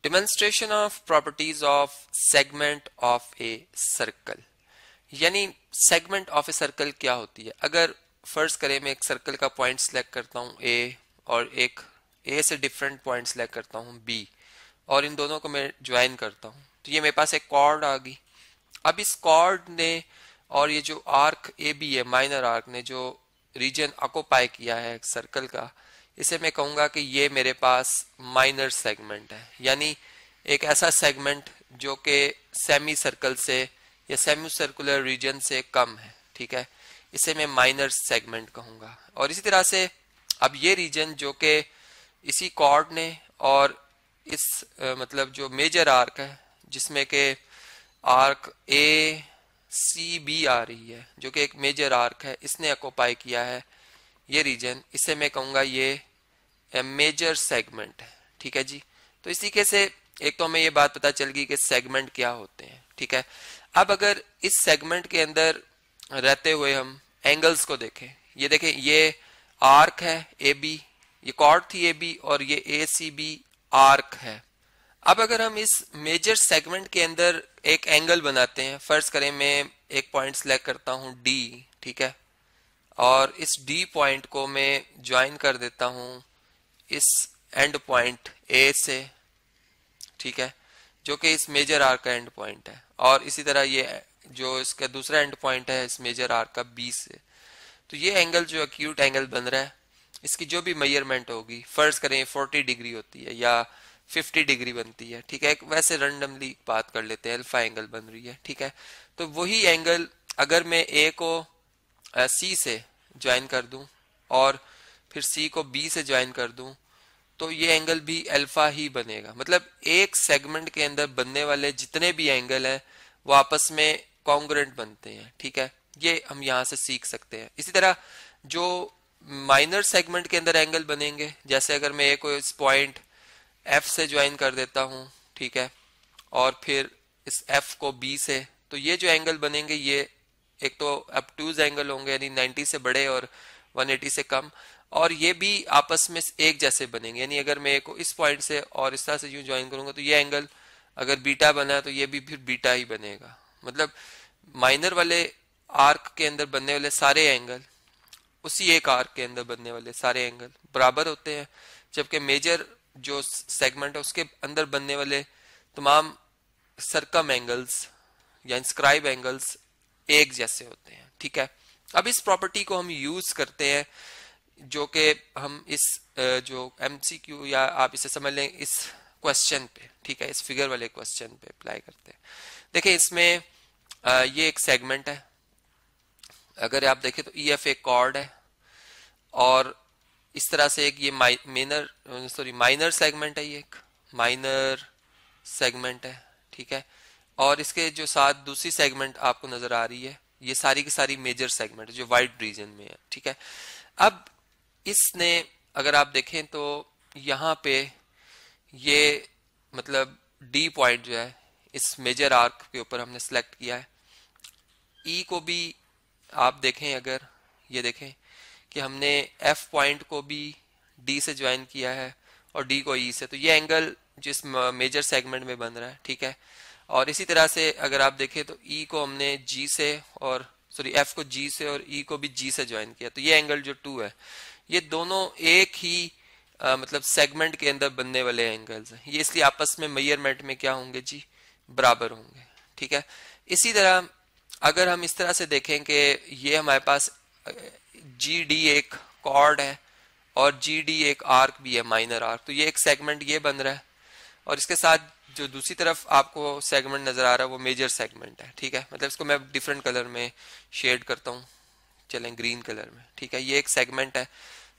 Demonstration of properties of segment of a circle, यानी segment of a circle क्या होती है। अगर फर्ज करें मैं एक सर्कल का पॉइंट सिलेक्ट करता हूँ ए, और एक ए से डिफरेंट पॉइंट सिलेक्ट करता हूँ बी, और इन दोनों को मैं ज्वाइन करता हूँ, तो ये मेरे पास एक कॉर्ड आ गई। अब इस कॉर्ड ने और ये जो आर्क ए बी है, माइनर आर्क ने जो रीजन ऑक्युपाई किया है सर्कल का, इसे मैं कहूँगा कि ये मेरे पास माइनर सेगमेंट है, यानी एक ऐसा सेगमेंट जो कि सेमी सर्कल से या सेमी सर्कुलर रीजन से कम है, ठीक है, इसे मैं माइनर सेगमेंट कहूँगा। और इसी तरह से अब ये रीजन जो कि इसी कॉर्ड ने और इस मतलब जो मेजर आर्क है जिसमें कि आर्क ए सी बी आ रही है, जो कि एक मेजर आर्क है, इसने ऑक्युपाई किया है ये रीजन, इसे मैं कहूँगा ये मेजर सेगमेंट है, ठीक है जी। तो इसी के से एक तो हमें ये बात पता चल गई कि सेगमेंट क्या होते हैं, ठीक है। अब अगर इस सेगमेंट के अंदर रहते हुए हम एंगल्स को देखें, ये देखें ये आर्क है ए बी, ये कॉर्ड थी ए बी, और ये ए सी बी आर्क है। अब अगर हम इस मेजर सेगमेंट के अंदर एक एंगल बनाते हैं, फर्ज करें मैं एक पॉइंट सेलेक्ट करता हूं डी, ठीक है, और इस डी पॉइंट को मैं ज्वाइन कर देता हूं इस एंड पॉइंट ए से, ठीक है, जो कि इस मेजर आर्क का एंड पॉइंट है, और इसी तरह ये जो इसका दूसरा एंड पॉइंट है इस मेजर आर्क का बी से, तो ये एंगल जो एक्यूट एंगल बन रहा है, इसकी जो भी मेजरमेंट होगी, फर्ज करें 40 डिग्री होती है या 50 डिग्री बनती है, ठीक है, वैसे रैंडमली बात कर लेते हैं, अल्फा एंगल बन रही है, ठीक है। तो वही एंगल अगर मैं ए को सी से ज्वाइन कर दूं और फिर सी को बी से ज्वाइन कर दूं, तो ये एंगल भी अल्फा ही बनेगा। मतलब एक सेगमेंट के अंदर बनने वाले जितने भी एंगल हैं वो आपस में कॉन्ग्रुएंट बनते हैं, ठीक है, ये हम यहाँ से सीख सकते हैं। इसी तरह जो माइनर सेगमेंट के अंदर एंगल बनेंगे, जैसे अगर मैं ए को इस पॉइंट एफ से ज्वाइन कर देता हूँ, ठीक है, और फिर इस एफ को बी से, तो ये जो एंगल बनेंगे ये एक तो ऑब्टूज एंगल होंगे, यानी 90 से बड़े और 180 से कम, और ये भी आपस में एक जैसे बनेंगे, यानी अगर मैं ए को इस पॉइंट से और इस तरह से यूं ज्वाइन करूंगा तो ये एंगल अगर बीटा बना तो ये भी फिर बीटा ही बनेगा। मतलब माइनर वाले आर्क के अंदर बनने वाले सारे एंगल उसी एक आर्क के अंदर बनने वाले सारे एंगल बराबर होते हैं, जबकि मेजर जो सेगमेंट है उसके अंदर बनने वाले तमाम सरकम एंगल्स या इंस्क्राइब एंगल्स एक जैसे होते हैं, ठीक है। अब इस प्रॉपर्टी को हम यूज करते हैं जो कि हम इस जो एमसीक्यू या आप इसे समझ लें इस क्वेश्चन पे, ठीक है, इस फिगर वाले क्वेश्चन पे अप्लाई करते हैं। देखिए इसमें ये एक सेगमेंट है, अगर आप देखें तो ई एफ एक कॉर्ड है, और इस तरह से एक ये माइनर सेगमेंट है, ये एक माइनर सेगमेंट है, ठीक है, और इसके जो साथ दूसरी सेगमेंट आपको नजर आ रही है ये सारी की सारी मेजर सेगमेंट जो वाइट रीजन में है, ठीक है। अब इसने अगर आप देखें तो यहाँ पे ये मतलब डी पॉइंट जो है इस मेजर आर्क के ऊपर हमने सेलेक्ट किया है, ई को भी आप देखें, अगर ये देखें कि हमने एफ पॉइंट को भी डी से ज्वाइन किया है और डी को ई से, तो ये एंगल जिस मेजर सेगमेंट में बन रहा है, ठीक है। और इसी तरह से अगर आप देखें तो ई को हमने जी से और एफ को जी से और ई को भी जी से ज्वाइन किया, तो ये एंगल जो 2 है ये दोनों एक ही मतलब सेगमेंट के अंदर बनने वाले एंगल्स हैं, ये इसलिए आपस में मेजरमेंट में क्या होंगे जी, बराबर होंगे, ठीक है। इसी तरह अगर हम इस तरह से देखें कि ये हमारे पास जी डी एक कॉर्ड है और जी डी एक आर्क भी है, माइनर आर्क, तो ये एक सेगमेंट ये बन रहा है, और इसके साथ जो दूसरी तरफ आपको सेगमेंट नजर आ रहा है वो मेजर सेगमेंट है, ठीक है। मतलब इसको मैं डिफरेंट कलर में शेड करता हूँ, चलें ग्रीन कलर में, ठीक है, ये एक सेगमेंट है,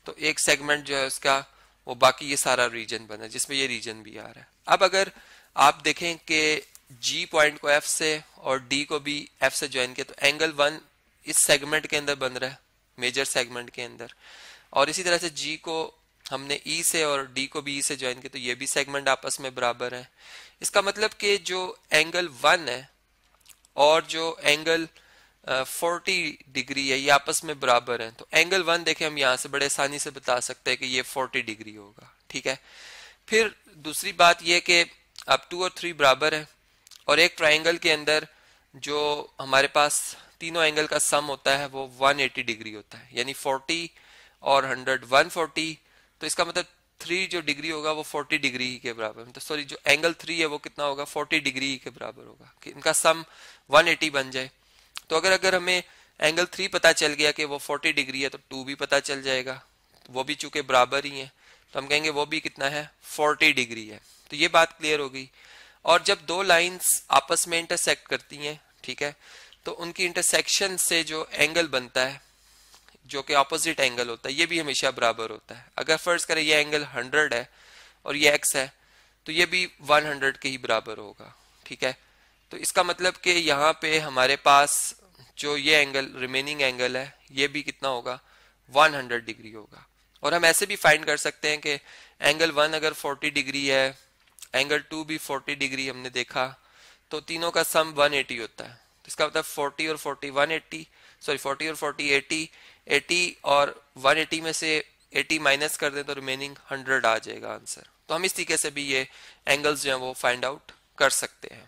तो एक सेगमेंट जो है उसका वो बाकी ये सारा रीजन बना जिसमें ये रीजन भी आ रहा है। अब अगर आप देखें कि जी पॉइंट को एफ से और डी को भी एफ से ज्वाइन किया, तो एंगल 1 इस सेगमेंट के अंदर बन रहा है, मेजर सेगमेंट के अंदर, और इसी तरह से जी को हमने ई से और डी को भी ई से ज्वाइन किया, तो ये भी सेगमेंट आपस में बराबर है। इसका मतलब कि जो एंगल 1 है और जो एंगल 40 डिग्री है ये आपस में बराबर है, तो एंगल 1 देखें हम यहाँ से बड़े आसानी से बता सकते हैं कि ये 40 डिग्री होगा, ठीक है। फिर दूसरी बात यह कि अब 2 और 3 बराबर है और एक ट्राइंगल के अंदर जो हमारे पास तीनों एंगल का सम होता है वो 180 डिग्री होता है, यानी 40 और 100 140। तो इसका मतलब 3 जो डिग्री होगा वो 40 डिग्री के बराबर, तो सॉरी जो एंगल 3 है वो कितना होगा 40 डिग्री के बराबर होगा कि इनका सम 180 बन जाए। तो अगर हमें एंगल 3 पता चल गया कि वो 40 डिग्री है तो 2 भी पता चल जाएगा, वो भी चूंकि बराबर ही है तो हम कहेंगे वो भी कितना है 40 डिग्री है। तो ये बात क्लियर हो गई। और जब दो लाइंस आपस में इंटरसेक्ट करती हैं, ठीक है, तो उनकी इंटरसेक्शन से जो एंगल बनता है जो कि ऑपोजिट एंगल होता है ये भी हमेशा बराबर होता है। अगर फर्ज करें ये एंगल 100 है और ये x है तो ये भी 100 के ही बराबर होगा, ठीक है। तो इसका मतलब कि यहाँ पे हमारे पास जो ये एंगल रिमेनिंग एंगल है ये भी कितना होगा 100 डिग्री होगा। और हम ऐसे भी फाइंड कर सकते हैं कि एंगल 1 अगर 40 डिग्री है, एंगल 2 भी 40 डिग्री हमने देखा, तो तीनों का सम 180 होता है। तो इसका मतलब 40 और 40 180, सॉरी 40 और 40 80, 80 और 180 में से 80 माइनस कर दें तो रिमेनिंग 100 आ जाएगा आंसर। तो हम इस तरीके से भी ये एंगल्स जो हैं वो फाइंड आउट कर सकते हैं।